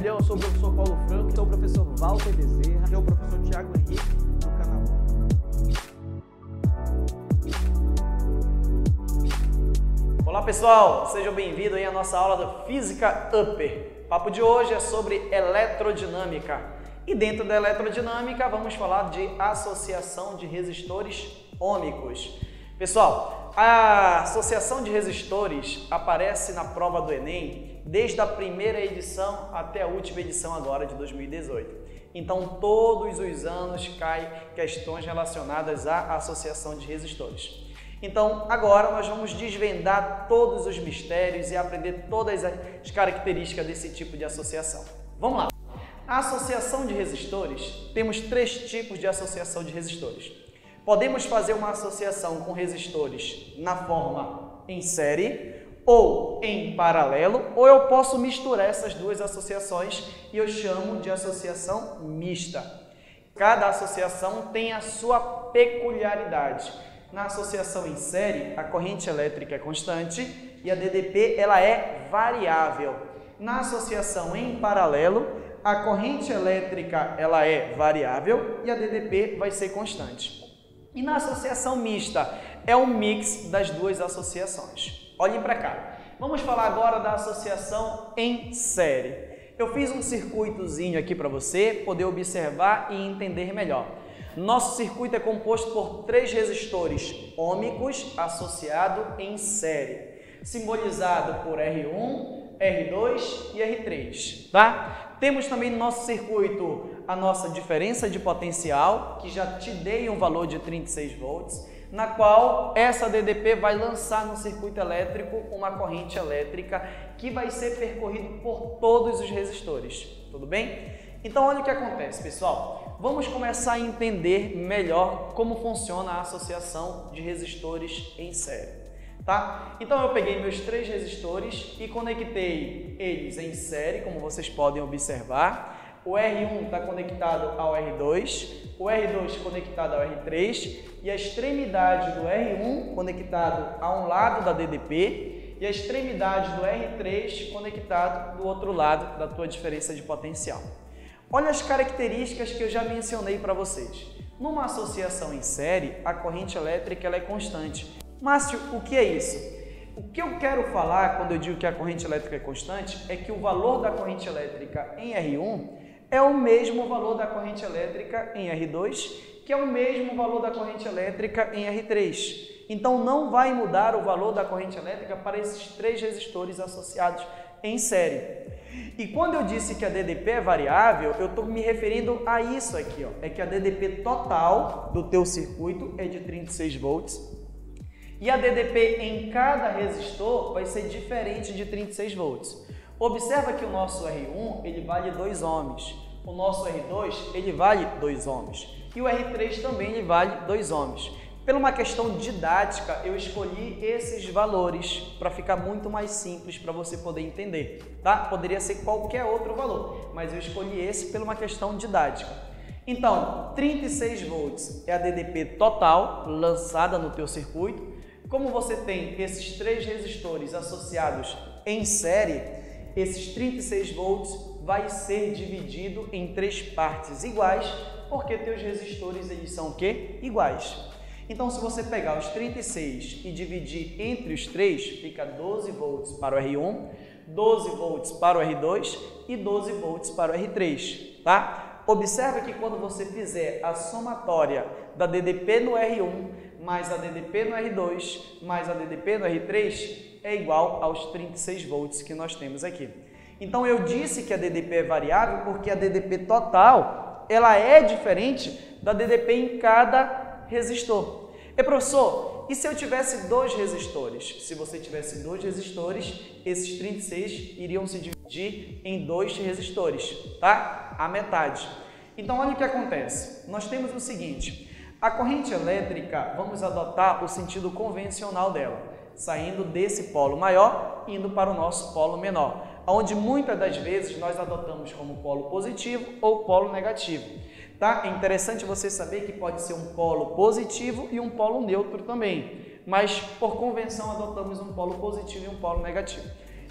milhão, eu sou o professor Paulo Franco, sou o professor Walter Bezerra, e o professor Thiago Henrique, do canal. Olá pessoal, sejam bem-vindos aí à nossa aula da Física Upper. O papo de hoje é sobre eletrodinâmica. E dentro da eletrodinâmica vamos falar de associação de resistores ômicos. Pessoal, a associação de resistores aparece na prova do Enem desde a primeira edição até a última edição agora de 2018. Então, todos os anos caem questões relacionadas à associação de resistores. Então, agora nós vamos desvendar todos os mistérios e aprender todas as características desse tipo de associação. Vamos lá! A associação de resistores, temos três tipos de associação de resistores. Podemos fazer uma associação com resistores na forma em série ou em paralelo, ou eu posso misturar essas duas associações e eu chamo de associação mista. Cada associação tem a sua peculiaridade. Na associação em série, a corrente elétrica é constante e a DDP ela é variável. Na associação em paralelo, a corrente elétrica ela é variável e a DDP vai ser constante. E na associação mista, é um mix das duas associações. Olhem para cá. Vamos falar agora da associação em série. Eu fiz um circuitozinho aqui para você poder observar e entender melhor. Nosso circuito é composto por três resistores ômicos associados em série, simbolizado por R1, R2 e R3, tá? Temos também no nosso circuito a nossa diferença de potencial, que já te dei um valor de 36 volts, na qual essa DDP vai lançar no circuito elétrico uma corrente elétrica que vai ser percorrido por todos os resistores, tudo bem? Então olha o que acontece, pessoal. Vamos começar a entender melhor como funciona a associação de resistores em série, tá? Então eu peguei meus três resistores e conectei eles em série, como vocês podem observar. O R1 está conectado ao R2, o R2 conectado ao R3 e a extremidade do R1 conectado a um lado da DDP e a extremidade do R3 conectado do outro lado da tua diferença de potencial. Olha as características que eu já mencionei para vocês. Numa associação em série, a corrente elétrica ela é constante. Márcio, o que é isso? O que eu quero falar quando eu digo que a corrente elétrica é constante é que o valor da corrente elétrica em R1 é o mesmo valor da corrente elétrica em R2, que é o mesmo valor da corrente elétrica em R3. Então, não vai mudar o valor da corrente elétrica para esses três resistores associados em série. E quando eu disse que a DDP é variável, eu estou me referindo a isso aqui, ó. É que a DDP total do teu circuito é de 36 volts e a DDP em cada resistor vai ser diferente de 36 volts. Observa que o nosso R1 ele vale 2 ohms, o nosso R2 ele vale 2 ohms e o R3 também ele vale 2 ohms. Por uma questão didática, eu escolhi esses valores para ficar muito mais simples para você poder entender, tá? Poderia ser qualquer outro valor, mas eu escolhi esse por uma questão didática. Então, 36 volts é a DDP total lançada no teu circuito. Como você tem esses três resistores associados em série, esses 36 volts vai ser dividido em três partes iguais, porque teus resistores eles são o quê? Iguais. Então, se você pegar os 36 e dividir entre os três, fica 12 volts para o R1, 12 volts para o R2 e 12 volts para o R3, tá? Observa que quando você fizer a somatória da DDP no R1 mais a DDP no R2 mais a DDP no R3 é igual aos 36 volts que nós temos aqui. Então, eu disse que a DDP é variável porque a DDP total ela é diferente da DDP em cada resistor. Professor, e se eu tivesse dois resistores? Se você tivesse dois resistores, esses 36 iriam se dividir em dois resistores, tá? A metade. Então, olha o que acontece. Nós temos o seguinte, a corrente elétrica, vamos adotar o sentido convencional dela, saindo desse polo maior, indo para o nosso polo menor, onde muitas das vezes nós adotamos como polo positivo ou polo negativo. Tá? É interessante você saber que pode ser um polo positivo e um polo neutro também, mas por convenção adotamos um polo positivo e um polo negativo.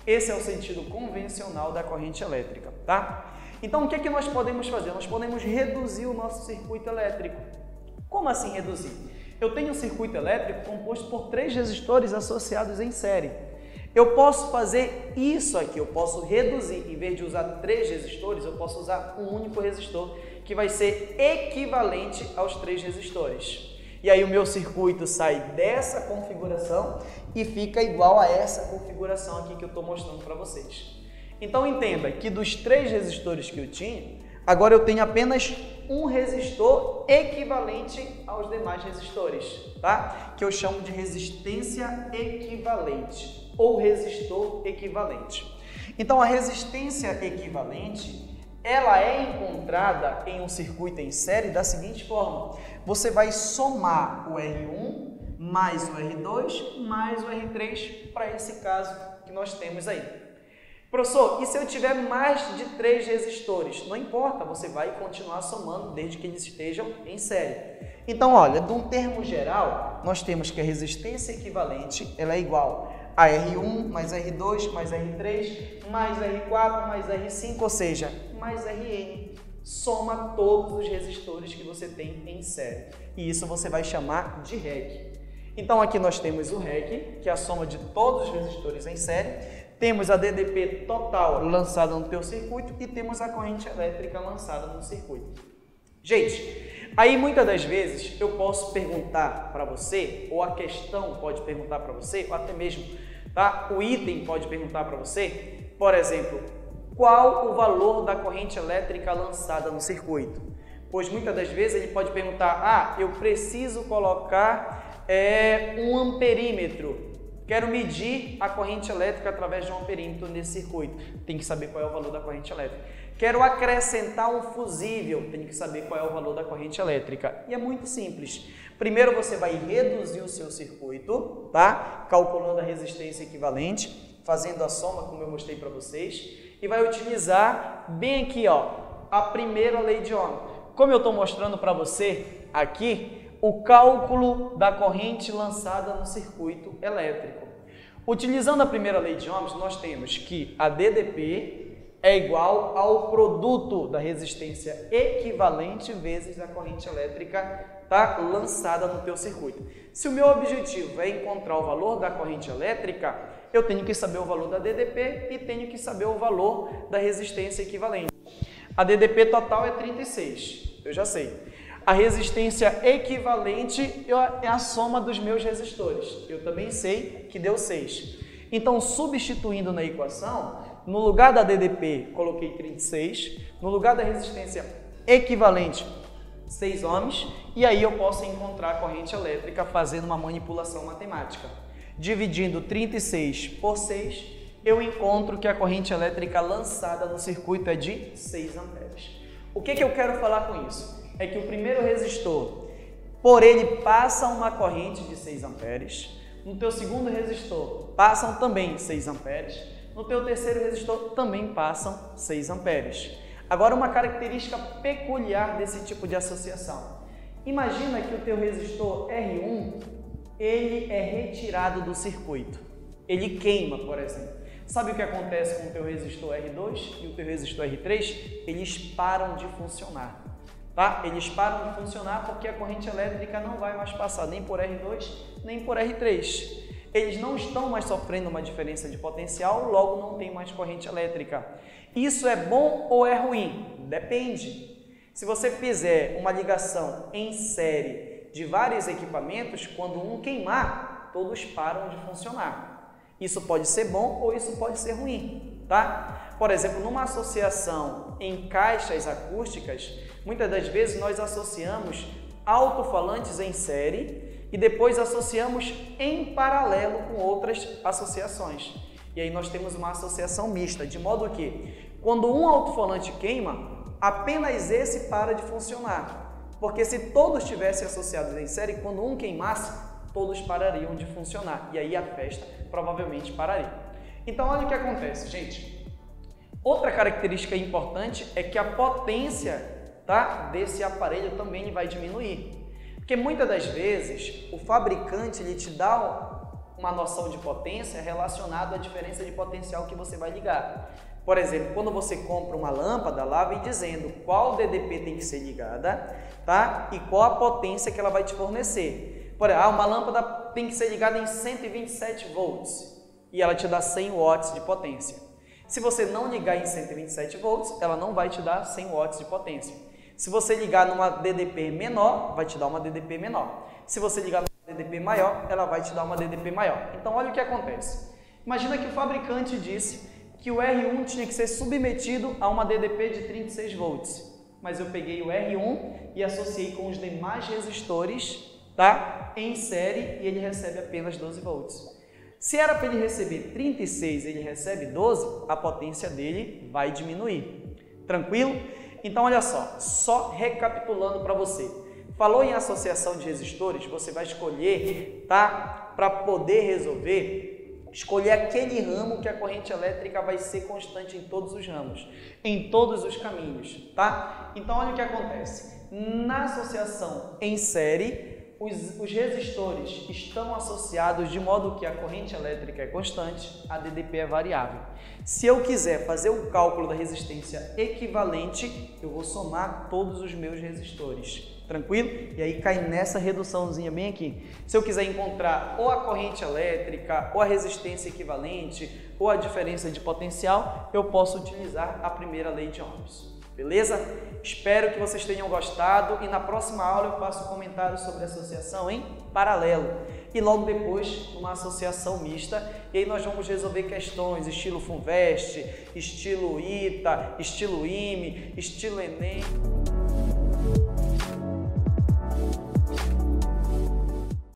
Esse é o sentido convencional da corrente elétrica, tá? Então, o que é que nós podemos fazer? Nós podemos reduzir o nosso circuito elétrico. Como assim reduzir? Eu tenho um circuito elétrico composto por 3 resistores associados em série. Eu posso fazer isso aqui, eu posso reduzir, em vez de usar 3 resistores, eu posso usar um único resistor, que vai ser equivalente aos 3 resistores. E aí o meu circuito sai dessa configuração e fica igual a essa configuração aqui que eu estou mostrando para vocês. Então entenda que dos 3 resistores que eu tinha, agora eu tenho apenas um resistor equivalente aos demais resistores, tá? Que eu chamo de resistência equivalente ou resistor equivalente. Então a resistência equivalente, ela é encontrada em um circuito em série da seguinte forma: você vai somar o R1 mais o R2 mais o R3 para esse caso que nós temos aí. Professor, e se eu tiver mais de 3 resistores? Não importa, você vai continuar somando desde que eles estejam em série. Então, olha, de um termo geral, nós temos que a resistência equivalente ela é igual a R1 mais R2 mais R3 mais R4 mais R5, ou seja, mais Rn. Soma todos os resistores que você tem em série. E isso você vai chamar de REC. Então, aqui nós temos o REC, que é a soma de todos os resistores em série. Temos a DDP total lançada no teu circuito e temos a corrente elétrica lançada no circuito. Gente, aí muitas das vezes eu posso perguntar para você, ou a questão pode perguntar para você, ou até mesmo tá, o item pode perguntar para você, por exemplo, qual o valor da corrente elétrica lançada no circuito? Pois muitas das vezes ele pode perguntar, eu preciso colocar um amperímetro. Quero medir a corrente elétrica através de um amperímetro nesse circuito. Tem que saber qual é o valor da corrente elétrica. Quero acrescentar um fusível. Tem que saber qual é o valor da corrente elétrica. E é muito simples. Primeiro você vai reduzir o seu circuito, tá? Calculando a resistência equivalente, fazendo a soma, como eu mostrei para vocês, e vai utilizar bem aqui, ó, a primeira lei de Ohm. Como eu estou mostrando para você aqui, o cálculo da corrente lançada no circuito elétrico. Utilizando a primeira lei de Ohms, nós temos que a DDP é igual ao produto da resistência equivalente vezes a corrente elétrica lançada no teu circuito. Se o meu objetivo é encontrar o valor da corrente elétrica, eu tenho que saber o valor da DDP e tenho que saber o valor da resistência equivalente. A DDP total é 36, eu já sei. A resistência equivalente é a soma dos meus resistores. Eu também sei que deu 6. Então, substituindo na equação, no lugar da DDP, coloquei 36. No lugar da resistência equivalente, 6 ohms. E aí eu posso encontrar a corrente elétrica fazendo uma manipulação matemática. Dividindo 36 por 6, eu encontro que a corrente elétrica lançada no circuito é de 6 amperes. O que eu quero falar com isso? É que o primeiro resistor, por ele passa uma corrente de 6 amperes, no teu segundo resistor passam também 6 amperes, no teu terceiro resistor também passam 6 amperes. Agora, uma característica peculiar desse tipo de associação. Imagina que o teu resistor R1, ele é retirado do circuito, ele queima, por exemplo. Sabe o que acontece com o teu resistor R2 e o teu resistor R3? Eles param de funcionar. Tá? Eles param de funcionar porque a corrente elétrica não vai mais passar nem por R2, nem por R3. Eles não estão mais sofrendo uma diferença de potencial, logo não tem mais corrente elétrica. Isso é bom ou é ruim? Depende. Se você fizer uma ligação em série de vários equipamentos, quando um queimar, todos param de funcionar. Isso pode ser bom ou isso pode ser ruim, tá? Por exemplo, numa associação em caixas acústicas, muitas das vezes nós associamos alto-falantes em série e depois associamos em paralelo com outras associações. E aí nós temos uma associação mista, de modo que quando um alto-falante queima, apenas esse para de funcionar. Porque se todos estivessem associados em série, quando um queimasse, todos parariam de funcionar. E aí a festa provavelmente pararia. Então olha o que acontece, gente. Outra característica importante é que a potência desse aparelho também vai diminuir. Porque muitas das vezes o fabricante ele te dá uma noção de potência relacionada à diferença de potencial que você vai ligar. Por exemplo, quando você compra uma lâmpada, lá vem dizendo qual DDP tem que ser ligada, tá? E qual a potência que ela vai te fornecer. Por exemplo, uma lâmpada tem que ser ligada em 127 volts e ela te dá 100 watts de potência. Se você não ligar em 127 volts, ela não vai te dar 100 watts de potência. Se você ligar numa DDP menor, vai te dar uma DDP menor. Se você ligar numa DDP maior, ela vai te dar uma DDP maior. Então, olha o que acontece. Imagina que o fabricante disse que o R1 tinha que ser submetido a uma DDP de 36 volts. Mas eu peguei o R1 e associei com os demais resistores, tá? Em série, e ele recebe apenas 12 volts. Se era para ele receber 36 e ele recebe 12, a potência dele vai diminuir. Tranquilo? Então, olha só recapitulando para você. Falou em associação de resistores, você vai escolher, tá? Para poder resolver, escolher aquele ramo que a corrente elétrica vai ser constante em todos os ramos, em todos os caminhos, tá? Então, olha o que acontece. Na associação em série, os resistores estão associados de modo que a corrente elétrica é constante, a DDP é variável. Se eu quiser fazer o cálculo da resistência equivalente, eu vou somar todos os meus resistores. Tranquilo? E aí cai nessa reduçãozinha bem aqui. Se eu quiser encontrar ou a corrente elétrica, ou a resistência equivalente, ou a diferença de potencial, eu posso utilizar a primeira lei de Ohms. Beleza? Espero que vocês tenham gostado e na próxima aula eu faço um comentário sobre associação em paralelo e logo depois uma associação mista, e aí nós vamos resolver questões estilo FUNVEST, estilo ITA, estilo IME, estilo ENEM.